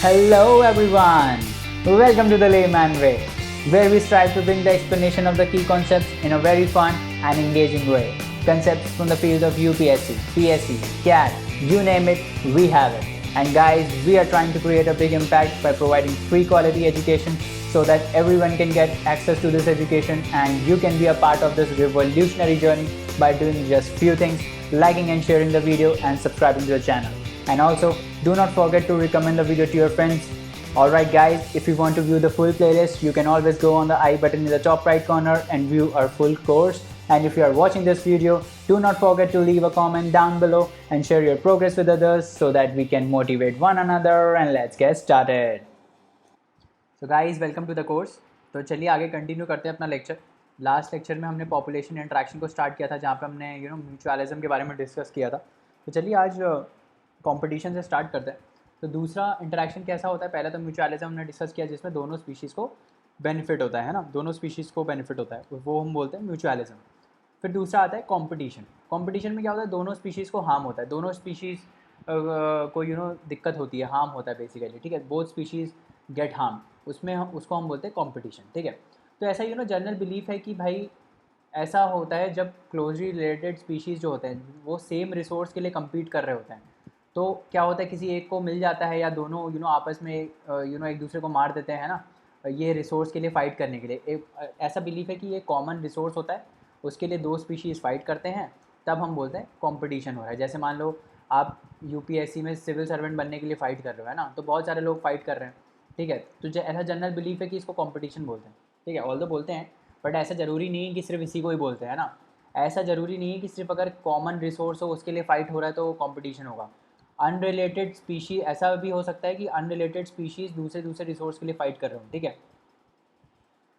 Hello everyone! Welcome to the Layman Way, where we strive to bring the explanation of the key concepts in a very fun and engaging way. Concepts from the field of UPSC, PSC, CAT, you name it, we have it. And guys, we are trying to create a big impact by providing free quality education so that everyone can get access to this education and you can be a part of this revolutionary journey by doing just few things, liking and sharing the video and subscribing to the channel. And also, do not forget to recommend the video to your friends. Alright guys, if you want to view the full playlist, you can always go on the I button in the top right corner and view our full course. And if you are watching this video, do not forget to leave a comment down below and share your progress with others so that we can motivate one another, and let's get started. So guys, welcome to the course. तो चलिए आगे continue करते हैं अपना lecture. Last lecture में हमने population interaction को start किया था, जहाँ पे हमने म्यूचुअलिज्म के बारे में डिस्कस किया था. तो चलिए आज कंपटीशन से स्टार्ट करते हैं. तो दूसरा इंटरेक्शन कैसा होता है, पहले तो म्यूचुअलिज्म हमने डिस्कस किया जिसमें दोनों स्पीशीज़ को बेनिफिट होता है ना, दोनों स्पीशीज़ को बेनिफिट होता है, वो हम बोलते हैं म्यूचुअलिज्म. फिर दूसरा आता है कंपटीशन. कंपटीशन में क्या होता है, दोनों स्पीशीज़ को हार्म होता है, दोनों स्पीशीज़ को दिक्कत होती है, हार्म होता है बेसिकली, ठीक है, बोथ स्पीशीज़ गेट हार्म, उसमें उसको हम बोलते हैं कंपटीशन, ठीक है. तो ऐसा जनरल बिलीफ है कि भाई ऐसा होता है जब क्लोजली रिलेटेड स्पीशीज़ जो होते हैं वो सेम रिसोर्स के लिए कम्पीट कर रहे होते हैं. तो क्या होता है, किसी एक को मिल जाता है या दोनों आपस में एक दूसरे को मार देते हैं ना, ये रिसोर्स के लिए फ़ाइट करने के लिए. एक ऐसा बिलीफ है कि ये कॉमन रिसोर्स होता है, उसके लिए दो स्पीशीज़ फ़ाइट करते हैं, तब हम बोलते हैं कंपटीशन हो रहा है. जैसे मान लो आप यूपीएससी में सिविल सर्वेंट बनने के लिए फ़ाइट कर रहे हो, है ना, तो बहुत सारे लोग फ़ाइट कर रहे हैं, ठीक है. तो ऐसा जनरल बिलीफ है कि इसको कंपटीशन बोलते हैं, ठीक है. ऑल्दो बोलते हैं, बट ऐसा ज़रूरी नहीं है कि सिर्फ इसी को ही बोलते हैं ना. ऐसा ज़रूरी नहीं है कि सिर्फ अगर कॉमन रिसोर्स हो उसके लिए फ़ाइट हो रहा है तो कंपटीशन होगा. अनरिलेटेड स्पीशीज, ऐसा भी हो सकता है कि अनरिलेटेड स्पीशीज़ दूसरे रिसोर्स के लिए फ़ाइट कर रहे हो, ठीक है.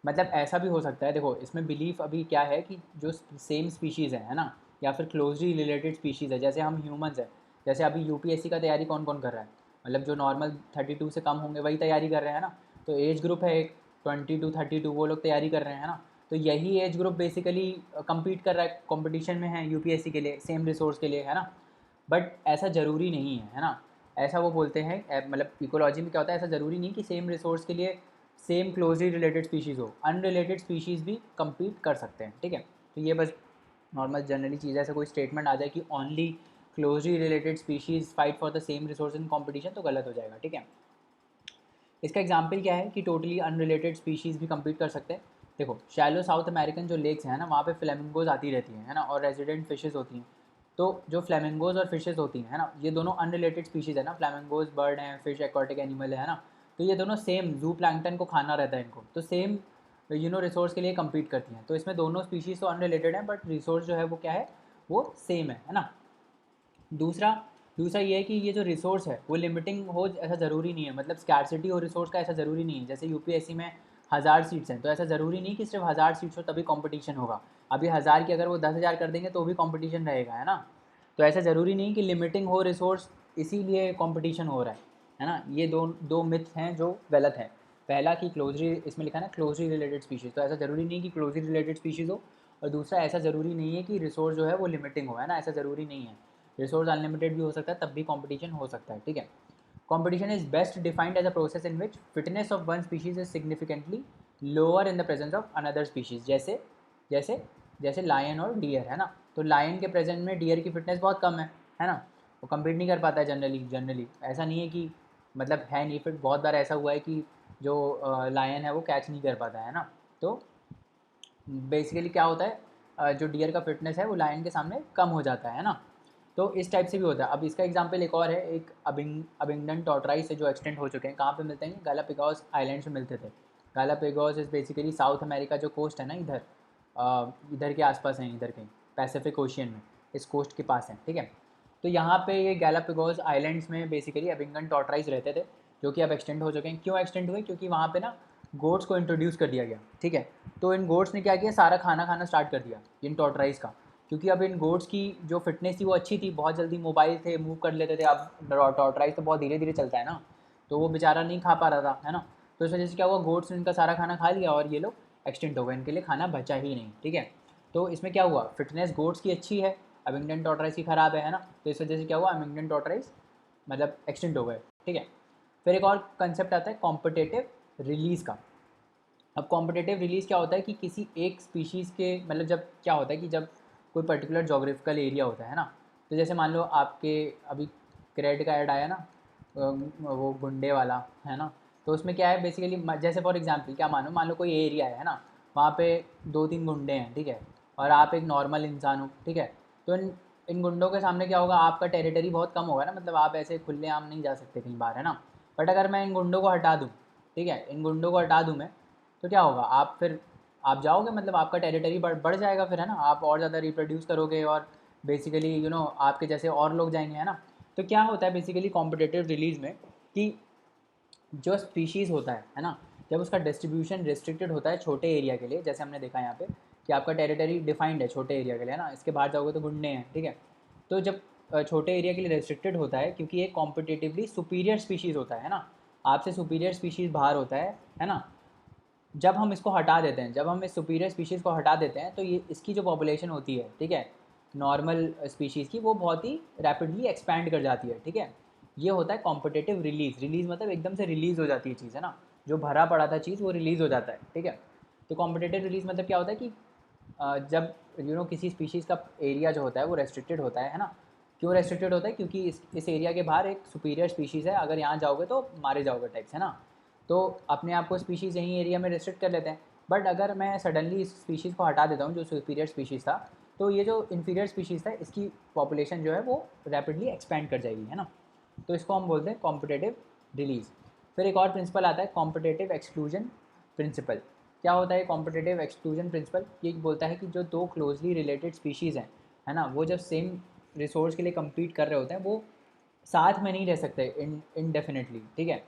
मतलब ऐसा भी हो सकता है, देखो इसमें बिलीफ अभी क्या है कि जो सेम स्पीशीज़ है ना, या फिर क्लोजली रिलेटेड स्पीशीज़ है, जैसे हम ह्यूमंस है, जैसे अभी यूपीएससी का तैयारी कौन कौन कर रहा है, मतलब जो नॉर्मल 32 से कम होंगे वही तैयारी कर रहे हैं ना. तो एज ग्रुप है एक 20 to 32, वो लोग तैयारी कर रहे हैं ना. तो यही एज ग्रुप बेसिकली कम्पीट कर रहा है, कॉम्पिटिशन में है यूपीएससी के लिए, सेम रिसोर्स के लिए, है ना. बट ऐसा ज़रूरी नहीं है ना. ऐसा वो बोलते हैं, मतलब इकोलॉजी में क्या होता है, ऐसा ज़रूरी नहीं कि सेम रिसोर्स के लिए सेम क्लोजली रिलेटेड स्पीशीज़ हो, अनरिलेटेड स्पीशीज़ भी कम्पीट कर सकते हैं, ठीक है. तो ये बस नॉर्मल जनरली चीज़ है, ऐसा कोई स्टेटमेंट आ जाए कि only closely related species fight for the same resource in competition, तो गलत हो जाएगा, ठीक है. इसका एग्जाम्पल क्या है कि टोटली अनरिलेटेड स्पीशीज़ भी कम्पीट कर सकते हैं. देखो शैलो साउथ अमेरिकन जो लेक्स हैं ना, वहाँ पे फ्लेमिंगोज आती रहती हैं, है ना, और रेजिडेंट फिशेज़ होती हैं. तो जो फ्लेमिंगोज और फिशेज़ होती हैं, है ना, ये दोनों अनरिलेटेड स्पीशीज़ है ना. फ्लेमिंगोज बर्ड हैं, फिश एक्वाटिक एनिमल है ना. तो ये दोनों सेम जू प्लैंक्टन को खाना रहता है इनको, तो सेम रिसोर्स के लिए कम्पीट करती हैं. तो इसमें दोनों स्पीशीज़ तो अनरिलेटेड हैं, बट रिसोर्स जो है वो क्या है, वो सेम है ना. दूसरा दूसरा ये है कि ये जो रिसोर्स है वो लिमिटिंग हो, ऐसा ज़रूरी नहीं है, मतलब स्कैर्सिटी हो रिसोर्स का, ऐसा ज़रूरी नहीं है. जैसे यूपीएससी में 1000 सीट्स हैं, तो ऐसा ज़रूरी नहीं कि सिर्फ 1000 सीट्स हो तभी कंपटीशन होगा. अभी 1000 की अगर वो 10,000 कर देंगे तो भी कंपटीशन रहेगा, है ना. तो ऐसा ज़रूरी नहीं कि लिमिटिंग हो रिसोर्स इसीलिए कंपटीशन हो रहा है ना. ये दो दो मिथ्स हैं जो गलत है. पहला कि क्लोजली, इसमें लिखा है ना क्लोजली रिलेटेड स्पीशीज़, तो ऐसा ज़रूरी नहीं कि क्लोजली रिलेटेड स्पीशीज़ हो. और दूसरा ऐसा ज़रूरी नहीं है कि रिसोर्स जो है वो लिमिटिंग हो, है ना, ऐसा ज़रूरी नहीं है. रिसोर्स अनलिमिटेड भी हो सकता है, तब भी कंपटीशन हो सकता है, ठीक है. Competition is best defined as a process in which fitness of one species is significantly lower in the presence of another species. जैसे जैसे जैसे लायन और डियर, है ना. तो लायन के प्रेजेंट में डियर की फिटनेस बहुत कम है ना, वो कम्पीट नहीं कर पाता है जनरली. ऐसा नहीं है कि मतलब है नहीं फिट, बहुत बार ऐसा हुआ है कि जो लायन है वो कैच नहीं कर पाता है ना. तो बेसिकली क्या होता है, जो डियर का फिटनेस है वो लायन के सामने कम हो जाता है ना. तो इस टाइप से भी होता है. अब इसका एग्जांपल एक और है, एक अबिंगडन टॉर्टोइस है जो एक्सटेंट हो चुके हैं. कहाँ पे मिलते हैं, गालापागोस आइलैंड्स में मिलते थे. Galapagos is basically south America जो कोस्ट है ना, इधर के आसपास हैं, इधर कहीं पैसिफिक ओशियन में, इस कोस्ट के पास है, ठीक है. तो यहाँ पे ये गालापागोस आइलैंड्स में बेसिकली अबिंगडन टॉर्टोइस रहते थे, जो कि अब एक्सटेंड हो चुके हैं. क्यों एक्सटेंड हुए, क्योंकि वहाँ पे ना गोट्स को इंट्रोड्यूस कर दिया गया, ठीक है. तो इन गोट्स ने क्या किया, सारा खाना खाना स्टार्ट कर दिया इन टॉर्टोइस का, क्योंकि अब इन गोट्स की जो फिटनेस थी वो अच्छी थी, बहुत जल्दी मोबाइल थे, मूव कर लेते थे. अब टॉर्टोइस तो बहुत धीरे धीरे चलता है ना, तो वो बेचारा नहीं खा पा रहा था, है ना. तो इस वजह से क्या हुआ, गोट्स ने इनका सारा खाना खा लिया और ये लोग एक्सटेंट हो गए, इनके लिए खाना बचा ही नहीं, ठीक है. तो इसमें क्या हुआ, फिटनेस गोट्स की अच्छी है, अबिंगडन टॉर्टोइस की ख़राब है ना. तो इस वजह से क्या हुआ, अबिंगडन टॉर्टोइस मतलब एक्सटेंट हो गए, ठीक है. फिर एक और कंसेप्ट आता है कॉम्पिटिटिव रिलीज़ का। अब कॉम्पिटिटिव रिलीज़ क्या होता है कि किसी एक स्पीशीज़ के मतलब जब क्या होता है कि जब कोई पर्टिकुलर जोग्राफिकल एरिया होता है ना, तो जैसे मान लो आपके अभी क्रेड का ऐड आया ना, वो गुंडे वाला है ना, तो उसमें क्या है बेसिकली, जैसे फॉर एग्जांपल क्या मानो, मान लो कोई एरिया है ना, वहाँ पे 2-3 गुंडे हैं, ठीक है, और आप एक नॉर्मल इंसान हो, ठीक है, तो इन गुंडों के सामने क्या होगा, आपका टेरिटरी बहुत कम होगा ना, मतलब आप ऐसे खुलेआम नहीं जा सकते कहीं बाहर, है ना। बट अगर मैं इन गुंडों को हटा दूँ, ठीक है, इन गुंडों को हटा दूँ मैं, तो क्या होगा, आप फिर आप जाओगे, मतलब आपका टेरिटरी बढ़ जाएगा फिर, है ना, आप और ज़्यादा रिप्रोड्यूस करोगे और बेसिकली आपके जैसे और लोग जाएंगे, है ना। तो क्या होता है बेसिकली कॉम्पिटिटिव रिलीज में कि जो स्पीशीज़ होता है ना, जब उसका डिस्ट्रीब्यूशन रिस्ट्रिक्टेड होता है छोटे एरिया के लिए, जैसे हमने देखा यहाँ पे कि आपका टेरिटरी डिफाइंड है छोटे एरिया के लिए, है ना, इसके बाहर जाओगे तो गुंडे हैं, ठीक है। तो जब छोटे एरिया के लिए रेस्ट्रिक्टेड होता है क्योंकि ये कॉम्पिटिटिवली सुपीरियर स्पीशीज़ होता है ना, आपसे सुपीरियर स्पीशीज़ बाहर होता है ना। जब हम इसको हटा देते हैं, जब हम इस सुपीरियर स्पीशीज़ को हटा देते हैं, तो ये इसकी जो पॉपुलेशन होती है, ठीक है, नॉर्मल स्पीशीज़ की, वो बहुत ही रैपिडली एक्सपैंड कर जाती है, ठीक है। ये होता है कॉम्पिटिटिव रिलीज़। रिलीज़ मतलब एकदम से रिलीज़ हो जाती है चीज़, है ना, जो भरा पड़ा था चीज़ वो रिलीज़ हो जाता है, ठीक है। तो कॉम्पिटिटिव रिलीज़ मतलब क्या होता है कि जब किसी स्पीशीज़ का एरिया जो होता है वो रेस्ट्रिक्टेड होता है ना। क्यों रेस्ट्रिक्टेड होता है, क्योंकि इस एरिया के बाहर एक सुपीरियर स्पीशीज़ है, अगर यहाँ जाओगे तो मारे जाओगे टाइप्स, है ना। तो अपने आप को स्पीशीज़ यहीं एरिया में रेस्ट्रिक्ट कर लेते हैं। बट अगर मैं सडनली इस स्पीशीज़ को हटा देता हूँ जो सुपीरियर स्पीशीज़ था, तो ये जो इन्फीरियर स्पीशीज़ था इसकी पॉपुलेशन जो है वो रैपिडली एक्सपैंड कर जाएगी, है ना। तो इसको हम बोलते हैं कॉम्पिटिटिव रिलीज़। फिर एक और प्रिंसिपल आता है कॉम्पिटिटिव एक्सक्लूजन प्रिंसिपल। क्या होता है कॉम्पिटिटिव एक्सक्लूजन प्रिंसिपल? ये बोलता है कि जो दो क्लोजली रिलेटेड स्पीशीज़ हैं, है ना, वो जब सेम रिसोर्स के लिए कम्पीट कर रहे होते हैं, वो साथ में नहीं रह सकते इनडेफिनेटली, ठीक है।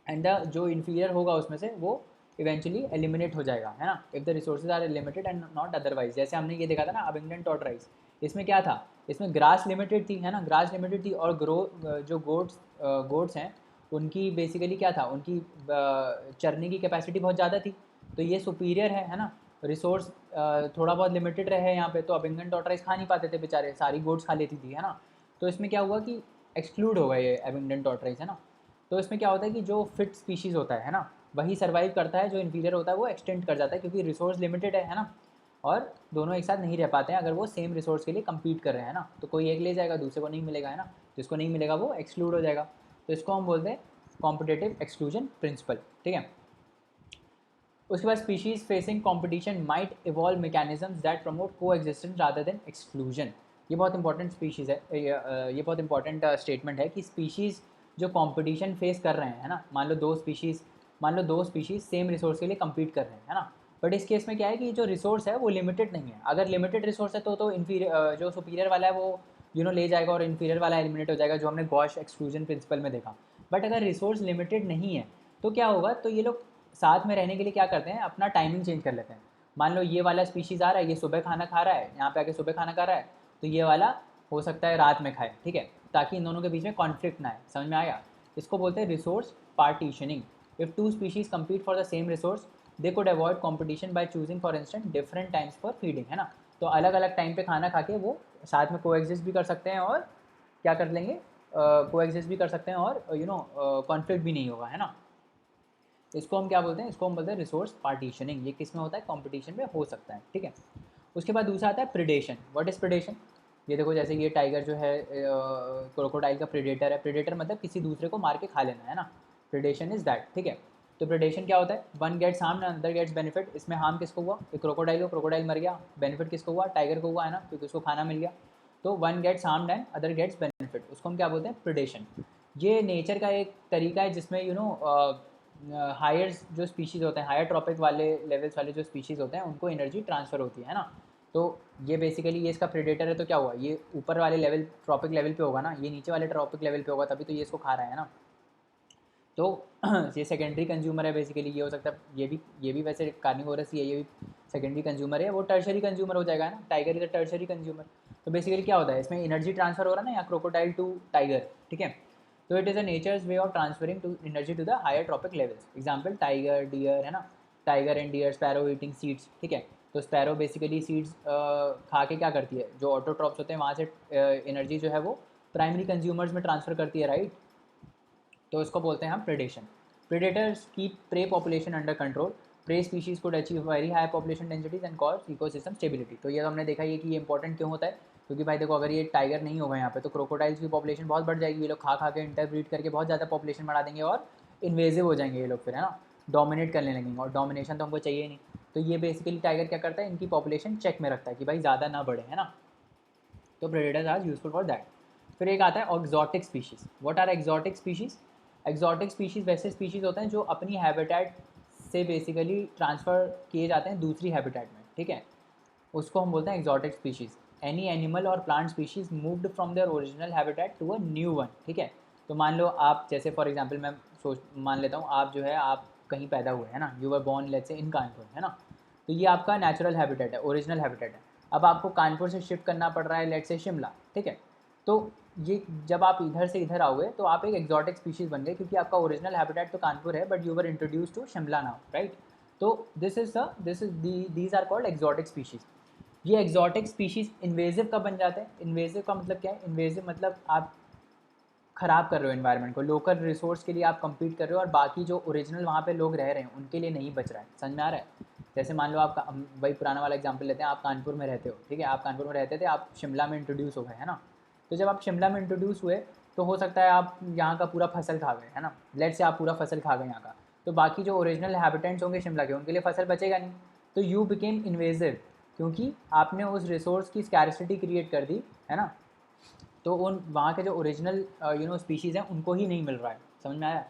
एंड द जो इन्फीरियर होगा उसमें से वो इवेंचुअली एलिमिनेट हो जाएगा, है ना, if the resources are limited and not otherwise. जैसे हमने ये देखा था ना अबिंगडन टॉर्टोइस, इसमें क्या था, इसमें ग्रास लिमिटेड थी, है ना, ग्रास लिमिटेड थी, और जो गोट्स हैं उनकी बेसिकली क्या था, उनकी चरने की कैपेसिटी बहुत ज़्यादा थी। तो ये सुपीरियर है ना, रिसोर्स थोड़ा बहुत लिमिटेड रहे यहाँ पे, तो अबिंगडन टॉर्टोइस खा नहीं पाते थे बेचारे, सारी गोट्स खा लेती थी, है ना। तो इसमें क्या हुआ कि एक्सक्लूड होगा ये अबिंगडन टॉर्टोइस, है ना। तो इसमें क्या होता है कि जो फिट स्पीशीज़ होता है ना, वही सर्वाइव करता है, जो इन्फीरियर होता है वो एक्सटेंड कर जाता है, क्योंकि रिसोर्स लिमिटेड है ना, और दोनों एक साथ नहीं रह पाते हैं अगर वो सेम रिसोर्स के लिए कम्पीट कर रहे हैं ना। तो कोई एक ले जाएगा, दूसरे को नहीं मिलेगा, है ना, जिसको नहीं मिलेगा वो एक्सक्लूड हो जाएगा। तो इसको हम बोलते हैं कॉम्पिटिटिव एक्सक्लूजन प्रिंसिपल, ठीक है। उसके बाद species facing competition might evolve mechanisms that promote को एग्जिस्टेंस रादर देन एक्सक्लूजन। ये बहुत इंपॉर्टेंट स्पीशीज़ है, ये बहुत इंपॉर्टेंट स्टेटमेंट है कि स्पीशीज़ जो कंपटीशन फेस कर रहे हैं, है ना, मान लो दो स्पीशीज़ सेम रिसोर्स के लिए कम्पीट कर रहे हैं, है ना। बट इस केस में क्या है कि जो रिसोर्स है वो लिमिटेड नहीं है। अगर लिमिटेड रिसोर्स है तो इन्फीरियर जो सुपीरियर वाला है वो ले जाएगा और इन्फीरियर वाला एलिमिनेट हो जाएगा, जो हमने गॉश एक्सक्लूजन प्रिंसिपल में देखा। बट अगर रिसोर्स लिमिटेड नहीं है तो क्या होगा, तो ये लोग साथ में रहने के लिए क्या करते हैं, अपना टाइमिंग चेंज कर लेते हैं। मान लो ये वाला स्पीशीज़ आ रहा है, ये सुबह खाना खा रहा है, यहाँ पे आके सुबह खाना खा रहा है, तो ये वाला हो सकता है रात में खाए, ठीक है, ताकि इन दोनों के बीच में कॉन्फ्लिक्ट ना आए। समझ में आया? इसको बोलते हैं resource partitioning. If two species compete for the same resource they code avoid competition by choosing for instant different times for feeding, है ना। तो अलग अलग टाइम पे खाना खा के वो साथ में को भी कर सकते हैं, और क्या कर लेंगे, को भी कर सकते हैं, और कॉन्फ्लिक्ट भी नहीं होगा, है ना। इसको हम क्या बोलते हैं, इसको हम बोलते हैं रिसोर्स पार्टीशनिंग। ये किस में होता है, कंपटीशन में हो सकता है, ठीक है। उसके बाद दूसरा आता है प्रिडेशन। What is predation? ये देखो, जैसे ये टाइगर जो है क्रोकोडाइल का प्रेडेटर है। प्रेडेटर मतलब किसी दूसरे को मार के खा लेना, है ना। प्रिडेशन इज दैट, ठीक है। तो प्रिडेशन क्या होता है, one gets harm and other gets benefit. इसमें हार्म किसको हुआ, क्रोकोडाइल को, क्रोकोडाइल मर गया। बेनिफिट किसको हुआ, टाइगर को हुआ, है ना, क्योंकि उसको खाना मिल गया। तो one gets harm and other gets benefit, उसको हम क्या बोलते हैं, प्रिडेशन। ये नेचर का एक तरीका है जिसमें हायर जो स्पीशीज़ होते हैं, हायर ट्रॉपिक वाले लेवल्स वाले जो स्पीशीज़ होते हैं, उनको एनर्जी ट्रांसफ़र होती है ना। तो ये बेसिकली ये इसका प्रेडेटर है, तो क्या हुआ, ये ऊपर वाले लेवल ट्रॉपिक लेवल पे होगा ना, ये नीचे वाले ट्रॉपिक लेवल पे होगा, तभी तो ये इसको खा रहा है ना। तो ये सेकेंडरी कंज्यूमर है बेसिकली। ये हो सकता है ये भी वैसे कार्निवोरस ही है, ये भी सेकेंडरी कंज्यूमर है। वो टर्शरी कंज्यूमर हो जाएगा ना, tiger is a tertiary consumer. तो बेसिकली क्या होता है, इसमें एनर्जी ट्रांसफर हो रहा है ना, या क्रोकोडाइल टू टाइगर, ठीक है। तो it is a nature's way of transferring to energy to the higher trophic levels. Example tiger, deer, है ना, tiger and deer, sparrow eating seeds, ठीक है। तो स्पैरो बेसिकली सीड्स खा के क्या करती है, जो ऑटोट्रॉप्स होते हैं वहाँ से एनर्जी जो है वो प्राइमरी कंज्यूमर्स में ट्रांसफ़र करती है, राइट। तो इसको बोलते हैं हम predation. Predators keep prey population under control. Prey species could achieve very high population densities and cause ecosystem stability. तो ये तो हमने देखा ही है कि ये इंपॉर्टेंट क्यों होता है, क्योंकि भाई देखो अगर ये टाइगर नहीं होगा यहाँ पे तो क्रोकोडाइल्स की पॉपुलेशन बहुत बढ़ जाएगी। ये लोग खा खा के इंटरब्रीड करके बहुत ज़्यादा पॉपुलेशन बढ़ा देंगे और इन्वेजिव हो जाएंगे ये लोग, फिर है ना, डोमिनेट करने लगेंगे, और डोमिनेशन तो हमको चाहिए ही नहीं। तो ये बेसिकली टाइगर क्या करता है, इनकी पॉपुलेशन चेक में रखता है कि भाई ज़्यादा ना बढ़े, है ना। तो predators are useful for that. फिर एक आता है exotic species. What are exotic species? Exotic species वैसे स्पीशीज़ होते हैं जो अपनी हैबिटेट से बेसिकली ट्रांसफ़र किए जाते हैं दूसरी हैबिटेट में, ठीक है, उसको हम बोलते हैं एक्जॉटिक स्पीशीज़। एनी एनिमल और plant species moved from their original habitat to a new one, ठीक है। तो मान लो आप, जैसे फॉर एग्जांपल मैं मान लेता हूँ आप जो है आप कहीं पैदा हुए, है ना, you were born let's say इन कानपुर, है ना। तो ये आपका नेचुरल हैबिटेट है, ओरिजिनल हैबिटेट है। अब आपको कानपुर से शिफ्ट करना पड़ रहा है लेट्स से शिमला, ठीक है। तो ये जब आप इधर से इधर आओगे तो आप एक एक्जॉटिक स्पीशीज़ बन गए, क्योंकि आपका ओरिजिनल हैबिटेट तो कानपुर है but you were introduced to Shimla now, right. तो these are called exotic species. ये एक्जॉटिक स्पीशीज़ इन्वेजिव कब बन जाते हैं? इन्वेजिव का मतलब क्या है? इन्वेजिव मतलब आप ख़राब कर रहे हो एनवायरनमेंट को, लोकल रिसोर्स के लिए आप कम्पीट कर रहे हो और बाकी जो ओरिजिनल वहाँ पे लोग रह रहे हैं उनके लिए नहीं बच रहा है। समझ में आ रहा है? जैसे मान लो आप, वही पुराना वाला एग्जांपल लेते हैं, आप कानपुर में रहते हो, ठीक है, आप कानपुर में रहते थे, आप शिमला में इंट्रोड्यूस हो गए, है ना। तो जब आप शिमला में इंट्रोड्यूस हुए तो हो सकता है आप यहाँ का पूरा फसल खा गए, है ना, लेट से आप पूरा फसल खा गए यहाँ का, तो बाकी जो ओरिजिनल हैबिटेंट्स होंगे शिमला के उनके लिए फसल बचेगा नहीं। तो यू बिकेम इन्वेजिव, क्योंकि आपने उस रिसोर्स की स्कैरसिटी क्रिएट कर दी, है ना। तो उन वहाँ के जो ओरिजिनल स्पीशीज़ हैं उनको ही नहीं मिल रहा है। समझ में आया?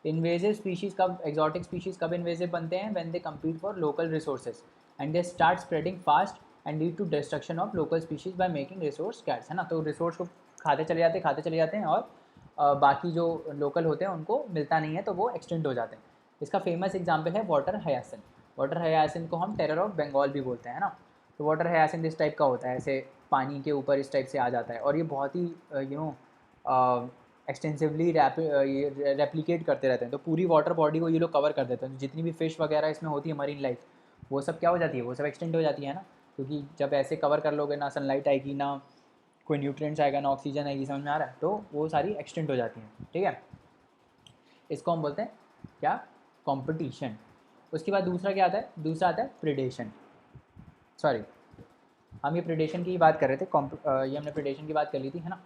इन्वेजिव स्पीशीज़ कब, एक्जॉटिक स्पीशीज़ कब इन्वेजिव बनते हैं? When they compete for local resources and they start spreading fast and lead to destruction of local species by making resource scarce, है ना। तो रिसोर्स को खाते चले जाते हैं और बाकी जो लोकल होते हैं उनको मिलता नहीं है, तो वो एक्सटेंड हो जाते हैं। इसका फेमस एग्जाम्पल है वाटर हयासिन। वाटर हयासिन को हम टेरर ऑफ बंगाल भी बोलते हैं ना। तो वाटर हयासिन इस टाइप का होता है, ऐसे पानी के ऊपर इस टाइप से आ जाता है, और ये बहुत ही एक्सटेंसिवली रेप्लिकेट करते रहते हैं। तो पूरी वाटर बॉडी को ये लोग कवर कर देते हैं। तो जितनी भी फ़िश वगैरह इसमें होती है, मरीन लाइफ, वो सब क्या हो जाती है, वो सब एक्सटेंड हो जाती है ना, क्योंकि जब ऐसे कवर कर लोगे ना सनलाइट आएगी, ना कोई न्यूट्रिएंट्स आएगा, ना ऑक्सीजन आएगी, समझ में आ रहा है, तो वो सारी एक्सटेंड हो जाती हैं, ठीक है। इसको हम बोलते हैं क्या, कंपटीशन। उसके बाद दूसरा क्या आता है, दूसरा आता है प्रेडेशन। सॉरी, हम ये प्रेडेशन की बात कर रहे थे, ये हमने प्रेडेशन की बात कर ली थी, है ना।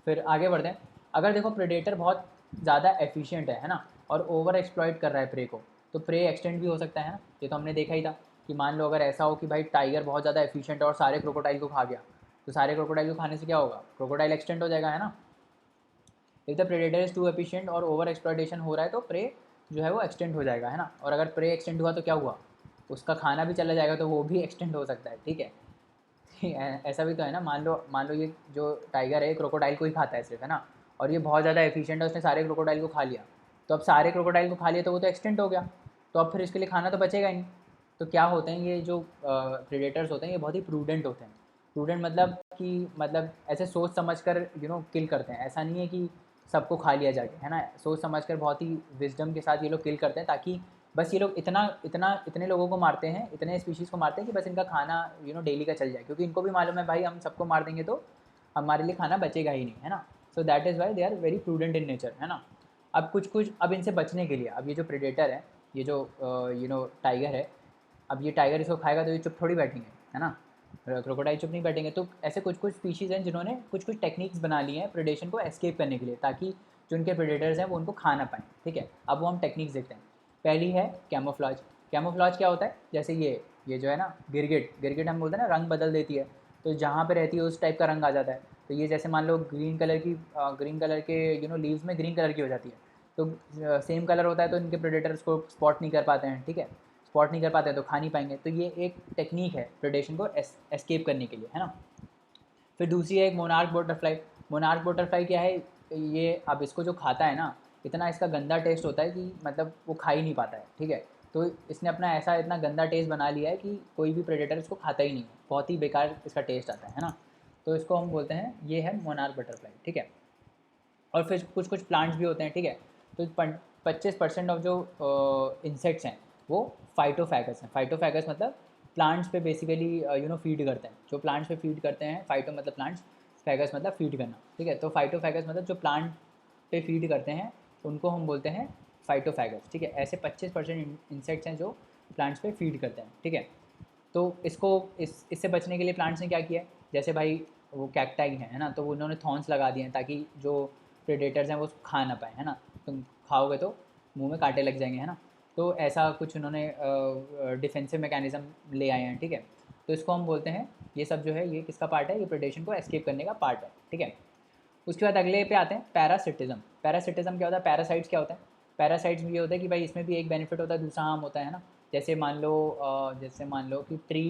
फिर आगे बढ़ते हैं। अगर देखो प्रेडेटर बहुत ज़्यादा एफिशिएंट है ना, और ओवर एक्सप्लॉइट कर रहा है प्रे को, तो प्रे एक्सटेंड भी हो सकता है ना। ये तो हमने देखा ही था कि मान लो अगर ऐसा हो कि भाई टाइगर बहुत ज़्यादा एफिशिएंट है और सारे क्रोकोडाइल को खा गया, तो सारे क्रोकोडाइल को खाने से क्या होगा, क्रोकोडाइल एक्सटेंड हो जाएगा, है ना। If the predator is too efficient और ओवर एक्सप्लॉइटेशन हो रहा है तो प्रे जो है वो एक्सटेंड हो जाएगा, है ना। और अगर प्रे एक्सटेंड हुआ तो क्या हुआ, उसका खाना भी चला जाएगा, तो वो भी एक्सटेंड हो सकता है, ठीक है। ऐसा भी तो है ना, मान लो ये जो टाइगर है क्रोकोडाइल को ही खाता है सिर्फ, है ना, और ये बहुत ज़्यादा एफिशिएंट है, उसने सारे क्रोकोडाइल को खा लिया। तो अब सारे क्रोकोडाइल को खा लिया तो वो तो एक्सटेंट हो गया, तो अब फिर इसके लिए खाना तो बचेगा ही नहीं। तो क्या होते हैं ये जो प्रेडेटर्स होते हैं, ये बहुत ही प्रूडेंट होते हैं। प्रूडेंट मतलब कि मतलब ऐसे सोच समझ कर किल करते हैं। ऐसा नहीं है कि सबको खा लिया जाए, है ना। सोच समझ कर बहुत ही विजडम के साथ ये लोग किल करते हैं, ताकि बस ये लोग इतने लोगों को मारते हैं, इतने स्पीशीज़ को मारते हैं कि बस इनका खाना डेली का चल जाए, क्योंकि इनको भी मालूम है भाई हम सबको मार देंगे तो हमारे लिए खाना बचेगा ही नहीं, है ना। So that is why they are very prudent in nature, है ना। अब इनसे बचने के लिए, अब ये जो प्रेडेटर है, ये जो टाइगर है, अब ये टाइगर इसको खाएगा तो ये चुप थोड़ी बैठेंगे, है ना, क्रोकोडाइल चुप नहीं बैठेंगे। तो ऐसे कुछ कुछ स्पीशीज़ हैं जिन्होंने कुछ कुछ टेक्निक्स बना ली हैं प्रेडेशन को एस्केप करने के लिए, ताकि जो उनके प्रेडेटर्स हैं वो उनको खा ना पाएँ, ठीक है। अब वो हम टेक्निक्स देखते हैं। पहली है कैमोफ्लॉज। कैमोफ्लॉज क्या होता है, जैसे ये जो है ना गिरगिट हम बोलते हैं ना, रंग बदल देती है, तो जहाँ पे रहती है उस टाइप का रंग आ जाता है। तो ये जैसे मान लो ग्रीन कलर के लीव्स में ग्रीन कलर की हो जाती है, तो सेम कलर होता है, तो इनके प्रेडेटर्स को स्पॉट नहीं कर पाते हैं, ठीक है, स्पॉट नहीं कर पाते हैं तो खा नहीं पाएंगे। तो ये एक टेक्निक है प्रेडेशन को एस्केप करने के लिए, है ना। फिर दूसरी है एक मोनार्क बटरफ्लाई। मोनार्क बटरफ्लाई क्या है, ये अब इसको जो खाता है ना, इतना इसका गंदा टेस्ट होता है कि मतलब वो खा ही नहीं पाता है, ठीक है। तो इसने अपना ऐसा इतना गंदा टेस्ट बना लिया है कि कोई भी प्रेडेटर इसको खाता ही नहीं है, बहुत ही बेकार इसका टेस्ट आता है ना। तो इसको हम बोलते हैं, ये है मोनार्क बटरफ्लाई, ठीक है। और फिर कुछ कुछ प्लांट्स भी होते हैं, ठीक है। तो 25% ऑफ जो इंसेक्ट्स हैं वो फाइटोफैगस हैं। फाइटोफैगस मतलब प्लांट्स पे बेसिकली फीड करते हैं, जो प्लांट्स पे फीड करते हैं। फाइटो मतलब प्लांट्स, फैगस मतलब फीड करना, ठीक है। तो फाइटोफैगस मतलब जो प्लांट पे फीड करते हैं, उनको हम बोलते हैं फाइटोफैगस, ठीक है। ऐसे 25% इंसेक्ट्स हैं जो प्लांट्स पे फीड करते हैं, ठीक है। तो इससे बचने के लिए प्लांट्स ने क्या किया है, जैसे भाई वो कैक्टाई है ना, तो उन्होंने थॉर्न्स लगा दिए हैं ताकि जो प्रेडेटर्स हैं वो खा ना पाए, है ना। तुम खाओगे तो मुंह में कांटे लग जाएंगे, है ना। तो ऐसा कुछ उन्होंने डिफेंसिव मैकेनिज्म ले आए हैं, ठीक है। तो इसको हम बोलते हैं, ये सब जो है ये किसका पार्ट है, ये प्रेडेशन को एस्केप करने का पार्ट है, ठीक है। उसके बाद अगले पे आते हैं पैरासिटिज्म। पैरासिटिज्म क्या होता है, पैरासाइट्स क्या होता है। पैरासाइट्स में ये होता है कि भाई इसमें भी एक बेनिफिट होता है, दूसरा हार्म होता है ना। जैसे मान लो कि ट्री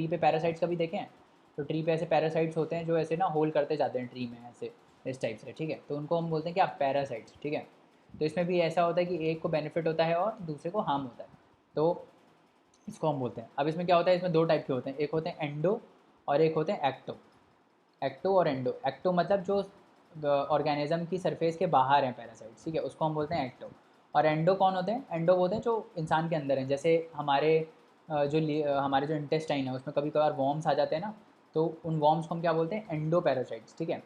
पे पैरासाइट्स कभी देखे हैं, तो ट्री पे ऐसे पैरासाइट्स होते हैं जो ऐसे ना होल करते जाते हैं ट्री में ऐसे, इस टाइप से, ठीक है। तो उनको हम बोलते हैं क्या, पैरासाइट्स, ठीक है। तो इसमें भी ऐसा होता है कि एक को बेनिफिट होता है और दूसरे को हार्म होता है, तो इसको हम बोलते हैं। अब इसमें क्या होता है, इसमें दो टाइप के होते हैं, एक होते हैं एंडो और एक होते हैं एक्टो। एक्टो और एंडो, एक्टो मतलब जो ऑर्गेनिज्म की सरफेस के बाहर हैं पैरासाइट्स, ठीक है, उसको हम बोलते हैं एक्टो। और एंडो कौन होते हैं, एंडो होते हैं जो इंसान के अंदर हैं, जैसे हमारे जो इंटेस्टाइन है उसमें कभी कभार वॉर्म्स आ जाते हैं ना, तो उन वॉर्म्स को हम क्या बोलते हैं, एंडो पैरासाइट्स, ठीक है।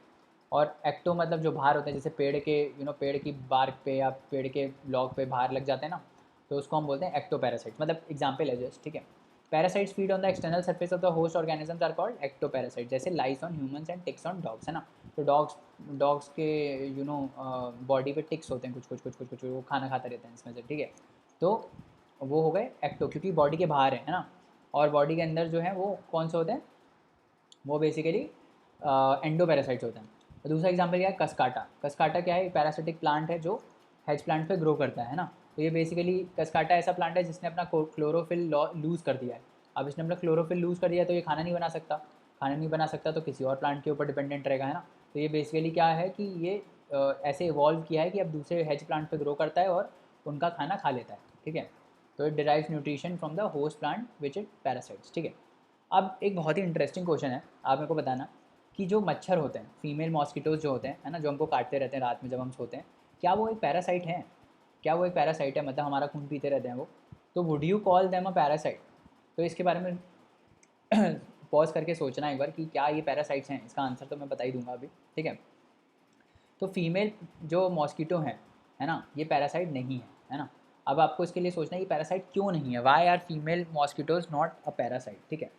और एक्टो मतलब जो बाहर होते हैं, जैसे पेड़ के पेड़ की बार्क पे या पेड़ के लॉग पे बाहर लग जाते हैं ना, तो उसको हम बोलते हैं एक्टो पैरासाइट्स, मतलब एग्जाम्पल है जस्ट, ठीक है। Parasites feed on the external surface of the host organisms are called ectoparasite, जैसे lice on humans and ticks on dogs, है ना। तो डॉग्स के बॉडी पे टिक्स होते हैं, कुछ वो खाना खाते रहते हैं इसमें से, ठीक है। तो वो हो गए एक्टो, क्योंकि बॉडी के बाहर है ना। और बॉडी के अंदर जो है वो कौन से होते हैं, वो बेसिकली एंडोपैरासाइट्स होते हैं। तो दूसरा एग्जाम्पल क्या है, कस्काटा। कस्काटा क्या है, पैरासिटिक प्लांट है जो हेज प्लांट पे ग्रो करता है ना। तो ये बेसिकली कस्काटा ऐसा प्लांट है जिसने अपना क्लोरोफिल लूज़ कर दिया है। अब इसने अपना क्लोरोफिल लूज़ कर दिया तो ये खाना नहीं बना सकता, खाना नहीं बना सकता तो किसी और प्लांट के ऊपर डिपेंडेंट रहेगा, है ना। तो ये बेसिकली क्या है कि ये ऐसे इवॉल्व किया है कि अब दूसरे हेज प्लांट पे ग्रो करता है और उनका खाना खा लेता है, ठीक है। तो it derives nutrition from the host plant which it parasites, ठीक है। अब एक बहुत ही इंटरेस्टिंग क्वेश्चन है, आप मेरे को बताना कि जो मच्छर होते हैं, फीमेल मॉस्किटोज जो होते हैं, है ना, जो हमको काटते रहते हैं रात में जब हम सोते हैं, क्या वो एक पैरासाइट हैं, क्या वो एक पैरासाइट है, मतलब हमारा खून पीते रहते हैं वो, तो would you call them a parasite. तो इसके बारे में पॉज करके सोचना एक बार कि क्या ये पैरासाइट्स हैं, इसका आंसर तो मैं बता ही दूंगा अभी, ठीक है। तो फीमेल जो मॉस्किटो हैं, है ना, ये पैरासाइट नहीं है ना। अब आपको इसके लिए सोचना है कि पैरासाइट क्यों नहीं है, why are female mosquitoes not a parasite, ठीक है।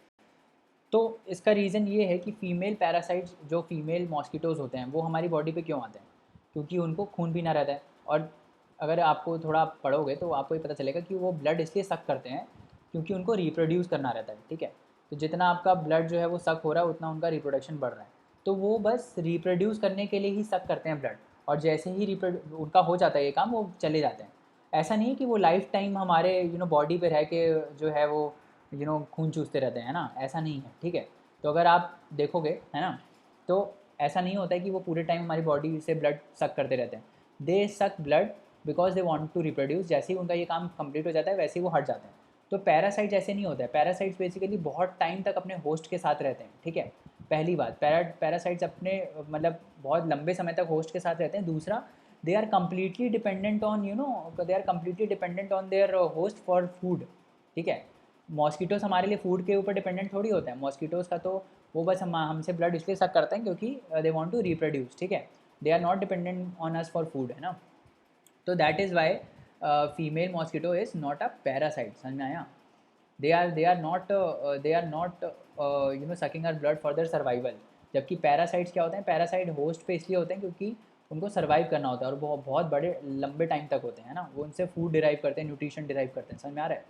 तो इसका रीज़न ये है कि फ़ीमेल पैरासाइट्स जो फीमेल मॉस्किटोज़ होते हैं वो हमारी बॉडी पे क्यों आते हैं, क्योंकि उनको खून पीना रहता है। और अगर आपको थोड़ा पढ़ोगे तो आपको ये पता चलेगा कि वो ब्लड इसलिए सक करते हैं क्योंकि उनको रिप्रोड्यूस करना रहता है, ठीक है। तो जितना आपका ब्लड जो है वो सक हो रहा है उतना उनका रिप्रोडक्शन बढ़ रहा है, तो वो बस रिप्रोड्यूस करने के लिए ही सक करते हैं ब्लड। और जैसे ही उनका हो जाता है ये काम, वो चले जाते हैं। ऐसा नहीं है कि वो लाइफ टाइम हमारे बॉडी पे रह के जो है वो खून चूसते रहते हैं ना, ऐसा नहीं है, ठीक है। तो अगर आप देखोगे, है ना, तो ऐसा नहीं होता है कि वो पूरे टाइम हमारी बॉडी से ब्लड सक करते रहते हैं। They suck blood because they want to reproduce, जैसे ही उनका ये काम कंप्लीट हो जाता है वैसे ही वो हट जाते हैं। तो पैरासाइट्स ऐसे नहीं होता है, पैरासाइट्स बेसिकली बहुत टाइम तक अपने होस्ट के साथ रहते हैं, ठीक है। पहली बात, पैरासाइट्स अपने मतलब बहुत लंबे समय तक होस्ट के साथ रहते हैं। दूसरा, they are completely dependent on they are completely dependent on their host for food, ठीक है। मॉस्किटोस हमारे लिए फूड के ऊपर डिपेंडेंट थोड़ी होता है, मॉस्किटोस का तो वो बस हमसे ब्लड इसलिए सक करते हैं क्योंकि दे वांट टू रिप्रोड्यूस, ठीक है। They are not dependent on us for food, है ना। तो that is why female mosquito is not a parasite, समझ में आया। They are not sucking our blood for their survival. जबकि पैरासाइट्स क्या होते हैं, पैरासाइट होस्ट पे इसलिए होते हैं क्योंकि उनको सर्वाइव करना होता है और बहुत बहुत बड़े लंबे टाइम तक होते हैं ना, वो उनसे फूड डिराइव करते हैं, न्यूट्रिशन डिराइव करते हैं, समझ में आ रहा है।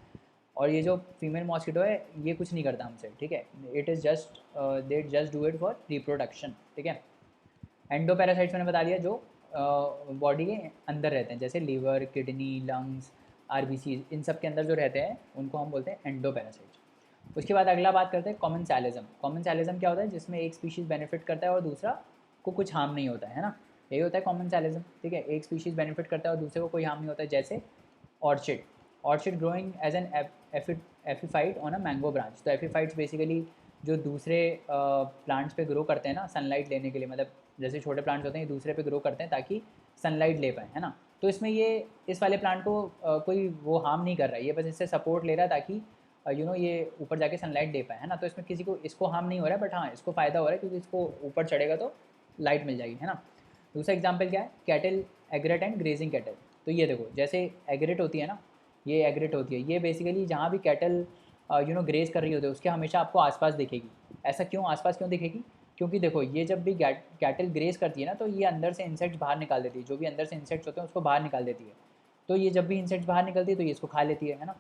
और ये जो फीमेल मॉस्किटो है ये कुछ नहीं करता हमसे, ठीक है। It is just they just do it for reproduction, ठीक है। एंडोपैरासाइट्स मैंने बता दिया, जो बॉडी के अंदर रहते हैं, जैसे लीवर, किडनी, लंग्स, आरबीसी, इन सब के अंदर जो रहते हैं उनको हम बोलते हैं एंडोपैरासाइट्स। उसके बाद अगला बात करते हैं कॉमेंसैलिज्म। कॉमेंसैलिज्म क्या होता है, जिसमें एक स्पीशीज़ बेनिफिट करता है और दूसरा को कुछ हार्म नहीं होता है ना, यही होता है कॉमेंसैलिज्म, ठीक है। एक स्पीशीज़ बेनिफिट करता है और दूसरे को कोई हार्म नहीं होता है, जैसे orchid growing as an epiphyte on a mango branch. तो एफिफाइट्स बेसिकली जो दूसरे प्लांट्स पे ग्रो करते हैं ना सनलाइट लेने के लिए, मतलब जैसे छोटे प्लांट्स होते हैं ये दूसरे पे ग्रो करते हैं ताकि सनलाइट ले पाए, है ना। तो इसमें ये इस वाले प्लांट को कोई वो हार्म नहीं कर रहा है, ये बस इससे सपोर्ट ले रहा है ताकि ये ऊपर जाके सनलाइट दे पाए, है ना। तो इसमें किसी को इसको हार्म नहीं हो रहा है, बट हाँ इसको फ़ायदा हो रहा है क्योंकि इसको ऊपर चढ़ेगा तो लाइट मिल जाएगी, है ना। दूसरा एग्जाम्पल क्या है, कैटल एग्रेट एंड ग्रेजिंग कैटल। तो ये देखो जैसे एग्रेट होती है ना, ये एग्रेट होती है, ये बेसिकली जहाँ भी कैटल ग्रेज कर रही होती है उसके हमेशा आपको आसपास दिखेगी। ऐसा क्यों आसपास क्यों दिखेगी? क्योंकि देखो ये जब भी कैटल ग्रेज करती है ना तो ये अंदर से इंसेक्ट्स बाहर निकाल देती है, जो भी अंदर से इंसेक्ट्स होते हैं उसको बाहर निकाल देती है। तो ये जब भी इंसेक्ट्स बाहर निकलती है तो ये इसको खा लेती है ना।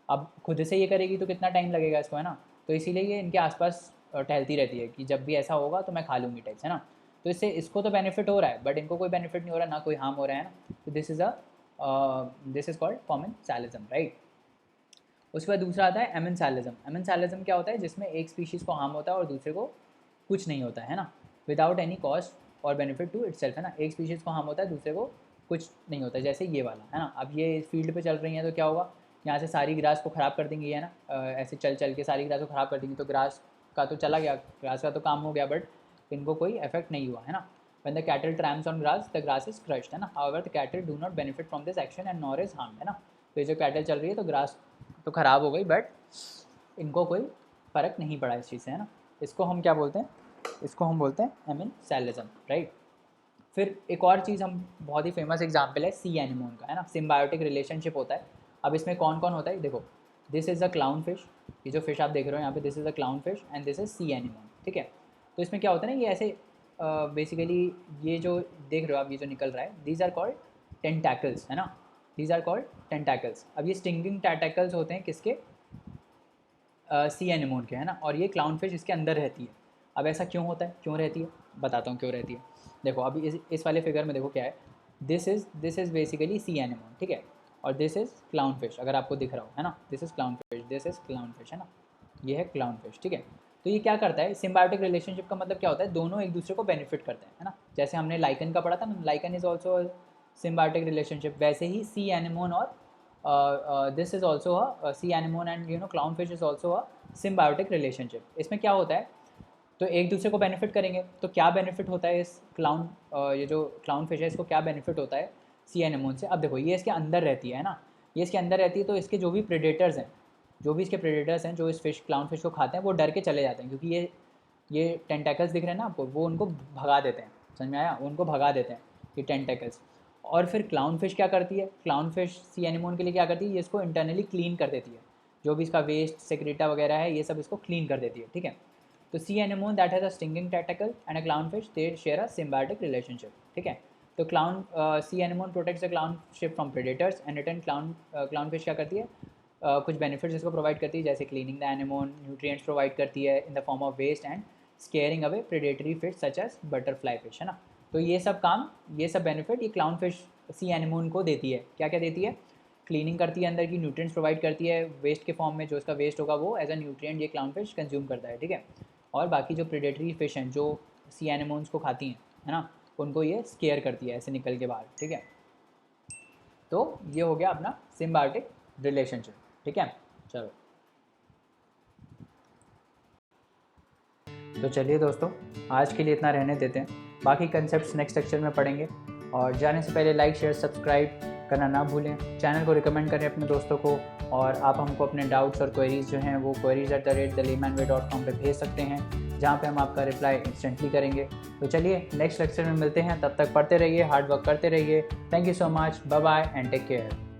अब खुद से ये करेगी तो कितना टाइम लगेगा इसको, है ना। तो इसीलिए ये इनके आसपास टहलती रहती है कि जब भी ऐसा होगा तो मैं खा लूँगी टाइप्स, है ना। तो इससे इसको तो बेनिफिट हो रहा है बट इनको कोई बेनिफिट नहीं हो रहा, ना कोई हार्म हो रहा है ना। तो दिस इज़ कॉल्ड कॉमेंसालिज्म, राइट। उसके बाद दूसरा आता है एमेंसालिज्म। एमेंसालिज्म क्या होता है? जिसमें एक स्पीशीज़ को हार्म होता है और दूसरे को कुछ नहीं होता है ना, विदाउट एनी कॉस्ट और बेनिफिट टू इटसेल्फ, है ना। एक स्पीशीज़ को हार्म होता है, दूसरे को कुछ नहीं होता, जैसे ये वाला, है ना। अब ये फील्ड पे चल रही हैं तो क्या होगा, यहाँ से सारी ग्रास को ख़राब कर देंगी, है ना। ऐसे चल चल के सारी ग्रास को ख़राब कर देंगी, तो ग्रास का तो चला गया, ग्रास का तो काम हो गया, बट इनको कोई इफेक्ट नहीं हुआ, है ना। When the cattle tramps on grass, the grass is crushed, है ना। However, the cattle do not benefit from this action and nor is harmed, है ना। तो ये जो कैटल चल रही है तो ग्रास तो ख़राब हो गई बट इनको कोई फ़र्क नहीं पड़ा इस चीज़ से, है ना। इसको हम क्या बोलते हैं? इसको हम बोलते हैं एमेंसालिज्म, राइट। फिर एक और चीज़ हम बहुत ही फेमस एग्जाम्पल है सी एनिमोन का, है ना। सिम्बायोटिक रिलेशनशिप होता है। अब इसमें कौन कौन होता है देखो, this is a clown fish, ये जो फिश आप देख रहे हो यहाँ पे, this is a clown fish and this is C anemone, ठीक है। तो इसमें क्या होता है ना, ये ऐसे बेसिकली ये जो देख रहे हो आप, ये जो निकल रहा है, दीज आर कॉल्ड टेंटैकल्स, है ना। These are called tentacles. अब ये स्टिंगिंग टेंटैकल्स होते हैं किसके? सी एनिमोन के, है ना। और ये क्लाउन फिश इसके अंदर रहती है। अब ऐसा क्यों होता है, क्यों रहती है, बताता हूँ क्यों रहती है। देखो अभी इस वाले फिगर में देखो क्या है, this is basically C anemone, ठीक है। और दिस इज़ क्लाउन फिश, अगर आपको दिख रहा हो, है ना। This is clown fish, this is clown fish, है ना। ये है क्लाउन फिश, ठीक है। तो ये क्या करता है, सिम्बायोटिक रिलेशनशिप का मतलब क्या होता है, दोनों एक दूसरे को बेनिफिट करते हैं, है ना। जैसे हमने लाइकन का पढ़ा था ना, lichen is also symbiotic relationship, वैसे ही सी एनिमोन और this is also sea anemone and clown fish is also a symbiotic relationship. इसमें क्या होता है, तो एक दूसरे को बेनिफिट करेंगे। तो क्या बेनिफिट होता है इस ये जो क्लाउन फिश है इसको क्या बेनिफिट होता है सी एनिमोन से? अब देखो ये इसके अंदर रहती है ना, ये इसके अंदर रहती है, तो इसके जो भी प्रेडेटर्स हैं, जो भी इसके प्रेडेटर्स हैं जो इस फिश क्लाउन फिश को खाते हैं, वो डर के चले जाते हैं, क्योंकि ये टेंटैकल्स दिख रहे हैं ना आपको, वो उनको भगा देते हैं, समझ में आया, उनको भगा देते हैं ये टेंटैकल्स। और फिर क्लाउन फिश क्या करती है, क्लाउन फिश सी एनिमोन के लिए क्या करती है, ये इसको इंटरनली क्लीन कर देती है, जो भी इसका वेस्ट सेक्रेटा वगैरह है ये सब इसको क्लीन कर देती है, ठीक है। तो sea anemone that has a stinging tentacle and a clown fish they share a symbiotic relationship, ठीक है। तो sea anemone protects the clown fish from predators and return clown fish क्या करती है, कुछ बेनिफिट्स इसको प्रोवाइड करती है, जैसे cleaning the anemone, nutrients provide करती है in the form of waste and scaring away predatory fish such as butterfly fish, है ना। तो ये सब काम, ये सब बेनिफिट ये क्लाउन फिश सी एनिमोन को देती है। क्या क्या देती है? क्लीनिंग करती है अंदर की, न्यूट्रिएंट्स प्रोवाइड करती है वेस्ट के फॉर्म में, जो इसका वेस्ट होगा वो एज अ न्यूट्रिएंट ये क्लाउन फिश कंज्यूम करता है, ठीक है। और बाकी जो प्रेडेटरी फिश हैं जो सी एनिमोन्स को खाती हैं, है ना, उनको ये स्केयर करती है ऐसे निकल के बाहर, ठीक है। तो ये हो गया अपना सिम्बायोटिक रिलेशनशिप, ठीक है। चलो तो चलिए दोस्तों, आज के लिए इतना रहने देते हैं, बाकी कंसेप्ट्स नेक्स्ट लेक्चर में पढ़ेंगे। और जाने से पहले लाइक शेयर सब्सक्राइब करना ना भूलें, चैनल को रिकमेंड करें अपने दोस्तों को, और आप हमको अपने डाउट्स और क्वेरीज़ जो हैं वो queries@thelaymanway.com पे भेज सकते हैं, जहाँ पे हम आपका रिप्लाई इंस्टेंटली करेंगे। तो चलिए नेक्स्ट लेक्चर में मिलते हैं, तब तक पढ़ते रहिए, हार्ड वर्क करते रहिए। Thank you so much, bye bye and take care.